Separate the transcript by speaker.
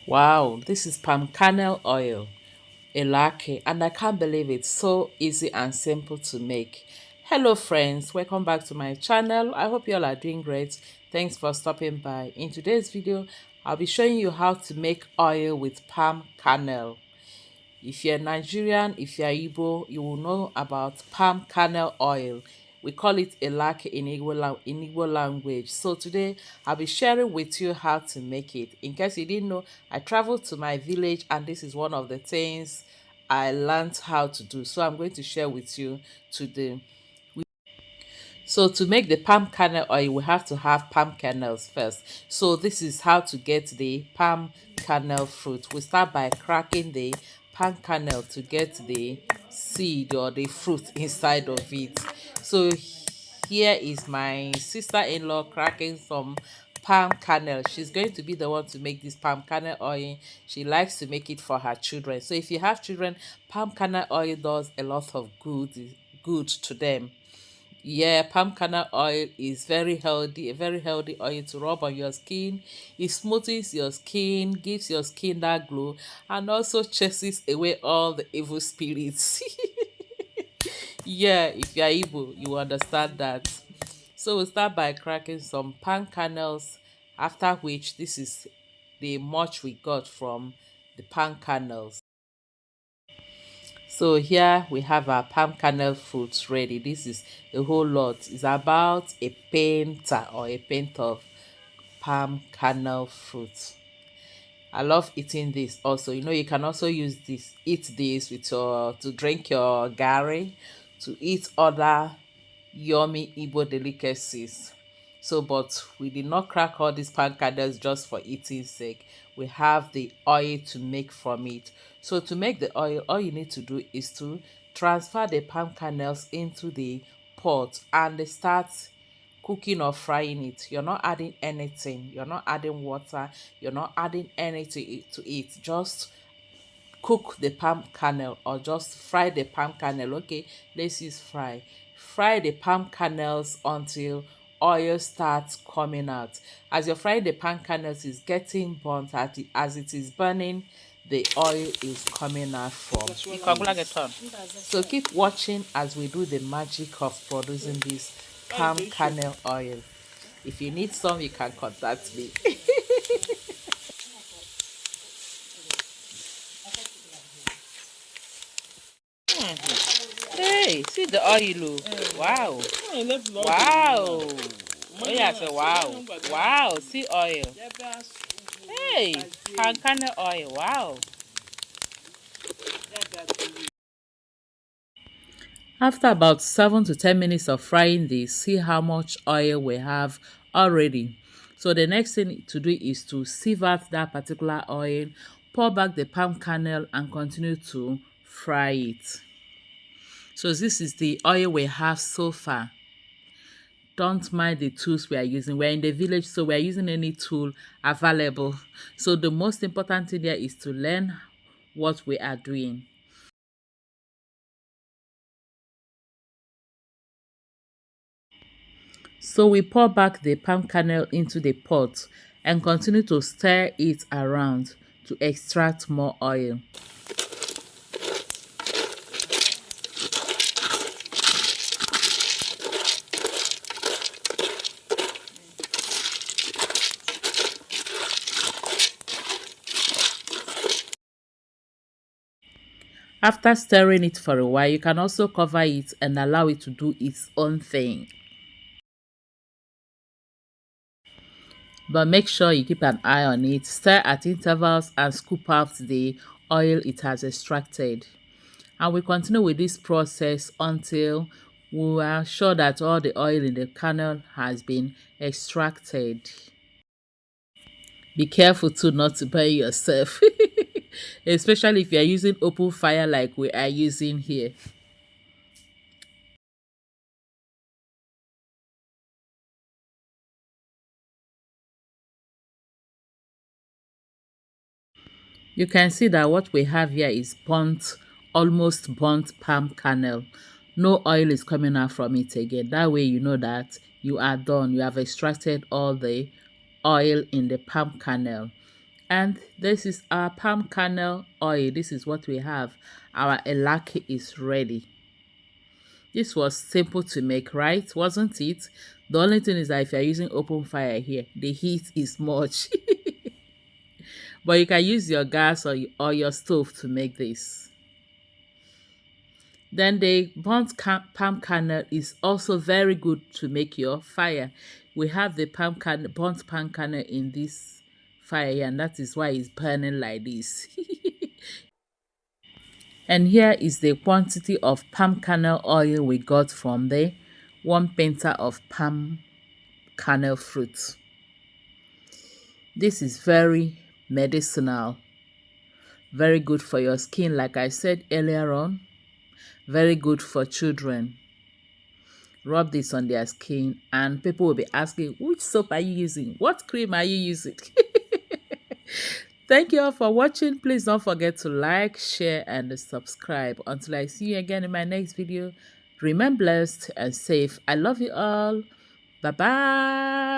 Speaker 1: Wow, this is palm kernel oil, Elo Aki, and I can't believe it's so easy and simple to make. Hello friends, welcome back to my channel. I hope you all are doing great. Thanks for stopping by. In today's video, I'll be showing you how to make oil with palm kernel. If you're Nigerian, if you're Igbo, you will know about palm kernel oil. We call it Elo Aki in Igbo language. So today, I'll be sharing with you how to make it. In case you didn't know, I traveled to my village and this is one of the things I learned how to do. So I'm going to share with you today. So to make the palm kernel oil, we have to have palm kernels first. So this is how to get the palm kernel fruit. We start by cracking the palm kernel to get the seed or the fruit inside of it. So here is my sister-in-law cracking some palm kernel. She's going to be the one to make this palm kernel oil. She likes to make it for her children. So if you have children, palm kernel oil does a lot of good to them. Yeah, palm kernel oil is very healthy, a very healthy oil to rub on your skin. It smooths your skin, gives your skin that glow, and also chases away all the evil spirits. Yeah, if you're Igbo, you understand that. So we'll start by cracking some palm kernels, after which this is the much we got from the palm kernels. So here we have our palm kernel fruits ready. This is a whole lot. It's about a painter or a pint of palm kernel fruit. I love eating this also. You know, you can also eat this with your to drink your gari, to eat other yummy Igbo delicacies. So, but we did not crack all these palm kernels just for eating sake. We have the oil to make from it. So to make the oil, all you need to do is to transfer the palm kernels into the pot and start cooking or frying it. You're not adding anything. You're not adding water. You're not adding anything to it. Just cook the palm kernel or just fry the palm kernel. Okay, let's use fry the palm kernels until oil starts coming out. As you're frying the palm kernels, is getting burnt. As it is burning, the oil is coming out from it. So keep watching as we do the magic of producing this palm kernel oil. If you need some, you can contact me. Hey, see the oil. Oh. Wow. Wow. Oh yeah, so wow. Wow, see oil. Hey, palm kernel oil. Wow. After about 7 to 10 minutes of frying this, see how much oil we have already. So the next thing to do is to sieve out that particular oil, pour back the palm kernel and continue to fry it. So this is the oil we have so far. Don't mind the tools we are using. We're in the village, so we're using any tool available. So the most important thing here is to learn what we are doing. So we pour back the palm kernel into the pot and continue to stir it around to extract more oil. After stirring it for a while, you can also cover it and allow it to do its own thing. But make sure you keep an eye on it, stir at intervals and scoop out the oil it has extracted. And we continue with this process until we are sure that all the oil in the kernel has been extracted. Be careful too not to burn yourself, especially if you are using open fire like we are using here. You can see that what we have here is almost burnt palm kernel. No oil is coming out from it again. That way you know that you are done. You have extracted all the oil in the palm kernel. And this is our palm kernel oil. This is what we have. Our Elo Aki is ready. This was simple to make, right? Wasn't it? The only thing is that if you're using open fire here, the heat is much. But you can use your gas or your stove to make this. Then the palm kernel is also very good to make your fire. We have the burnt palm kernel in this fire here, and that is why it's burning like this. And here is the quantity of palm kernel oil we got from the 1 pinta of palm kernel fruit. This is very medicinal, very good for your skin, like I said earlier on, very good for children. Rub this on their skin and people will be asking, which soap are you using? What cream are you using? Thank you all for watching. Please don't forget to like, share, and subscribe. Until I see you again in my next video, remain blessed and safe. I love you all. Bye-bye.